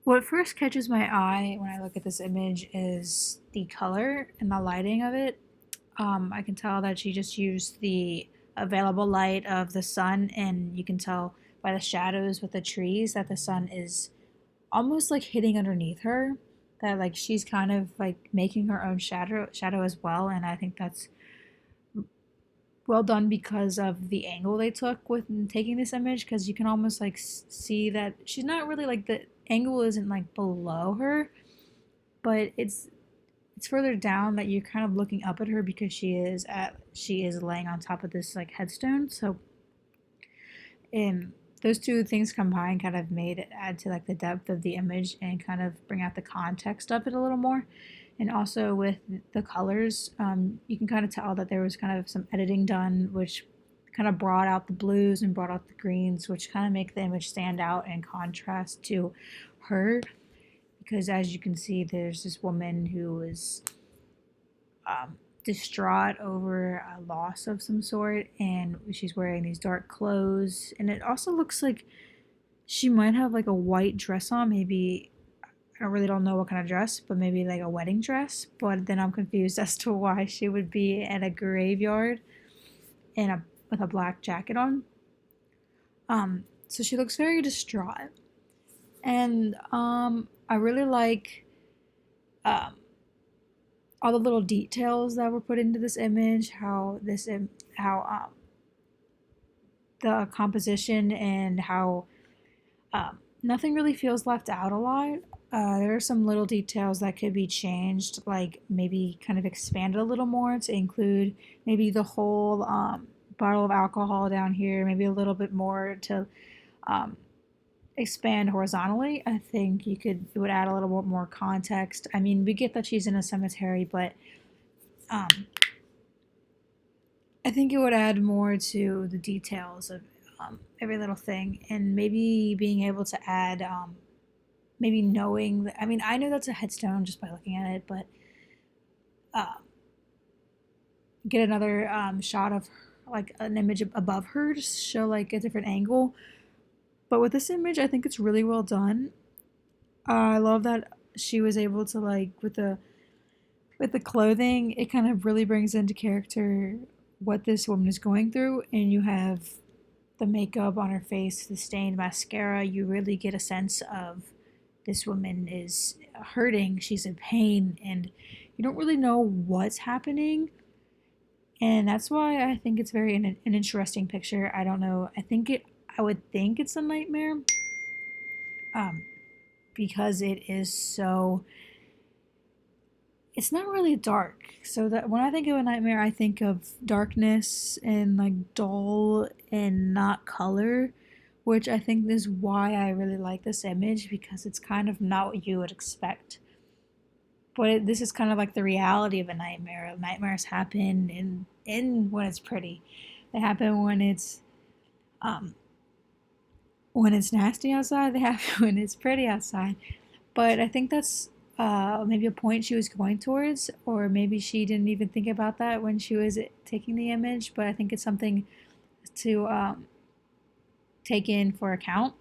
What first catches my eye when I look at this image is the color and the lighting of it. I can tell that she just used the available light of the sun, and you can tell by the shadows with the trees that the sun is almost like hitting underneath her. That like she's kind of like making her own shadow as well, and I think that's well done because of the angle they took with taking this image, because you can almost like see that she's not really like the angle isn't like below her, but it's further down that you're kind of looking up at her because she is laying on top of this like headstone. So those two things combined kind of made it add to like the depth of the image and kind of bring out the context of it a little more. And also with the colors, you can kind of tell that there was kind of some editing done, which kind of brought out the blues and brought out the greens, which kind of make the image stand out in contrast to her. Because as you can see, there's this woman who is distraught over a loss of some sort, and she's wearing these dark clothes, and it also looks like she might have like a white dress on, maybe. I really don't know what kind of dress, but maybe like a wedding dress. But then I'm confused as to why she would be at a graveyard in a with a black jacket on. So she looks very distraught, and I really like um all the little details that were put into this image. How the composition and how nothing really feels left out a lot. There are some little details that could be changed, like maybe kind of expanded a little more to include maybe the whole bottle of alcohol down here, maybe a little bit more to um, expand horizontally. I think it would add a little bit more context. I mean, we get that she's in a cemetery, but um, I think it would add more to the details of every little thing, and maybe being able to add, maybe knowing that. I mean, I know that's a headstone just by looking at it, but uh, get another shot of like an image above her to show like a different angle. But with this image, I think it's really well done. I love that she was able to like with the clothing, it kind of really brings into character what this woman is going through, and you have the makeup on her face, the stained mascara. You really get a sense of this woman is hurting, she's in pain, and you don't really know what's happening. And that's why I think it's very an interesting picture. I don't know. I would think it's a nightmare, um, because it is so it's not really dark. So that when I think of a nightmare, I think of darkness and like dull and not color, which I think is why I really like this image, because it's kind of not what you would expect. But this is kind of like the reality of a nightmare. Nightmares happen in when it's pretty. They happen um when it's nasty outside. They happen when it's pretty outside. But I think that's maybe a point she was going towards, or maybe she didn't even think about that when she was taking the image. But I think it's something to take in for account.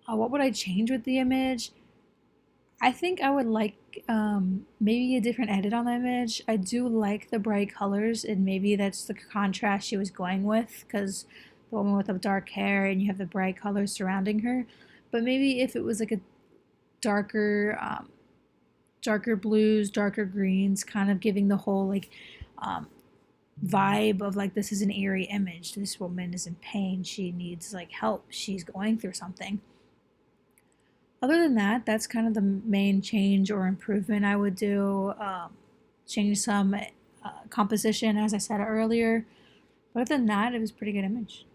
What would I change with the image? I think I would like maybe a different edit on the image. I do like the bright colors, and maybe that's the contrast she was going with, because the woman with the dark hair and you have the bright colors surrounding her. But maybe if it was like a darker darker blues, darker greens, kind of giving the whole like um, vibe of like this is an eerie image. This woman is in pain. She needs like help. She's going through something. Other than that, that's kind of the main change or improvement I would do. Change some composition, as I said earlier. But other than that, it was a pretty good image.